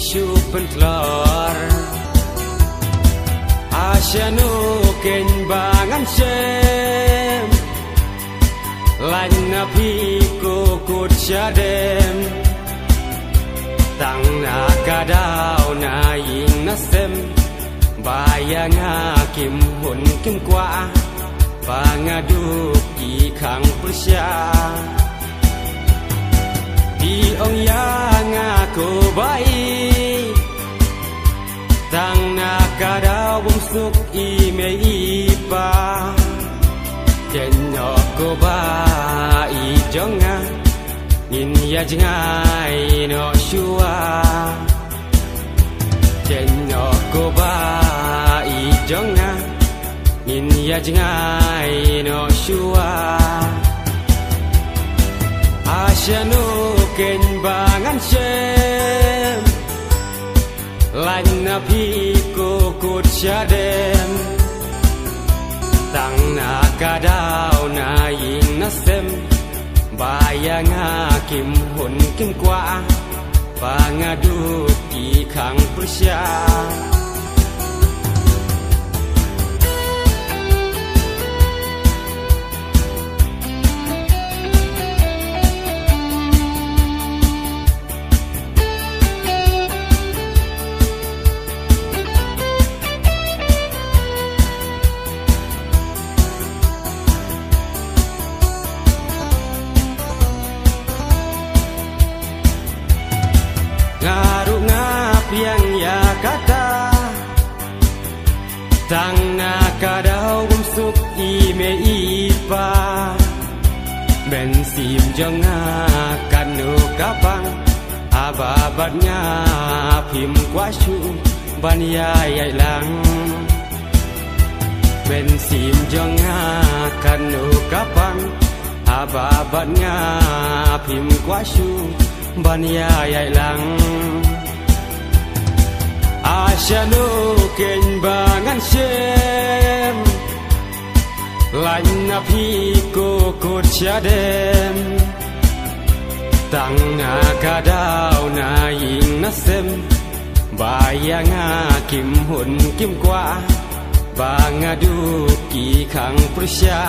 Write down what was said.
isu pentelor asyanu ken bangan sem lain napi kukut syadem tang nakadau na ing nasem bayang hakim hun kim kwa pangaduk di kang persya di ong yang aku baik tang nakadau bungsuk ime ipa jenyo ko ba i jonga in ya jengai no shua jenyo ko ba i jonga in ya jengai no shua asyanu ken bangan sem lan napi kukut syadem tang nakadau na ing nasem bayang hakim hun kim kwa pangaduk di kang persya yang ya kata tang nakadau bumsuk ime ipa ben sim jonga kanu kapang ababatnya pim kwashu ban ya yai lang ben sim jonga kanu kapang ababatnya pim kwashu ban ya yai lang asyanu ken bangan sem lan napi kukut syadem tang nakadau na ing nasem bayang hakim hun kim kwa bangaduk ki kang persya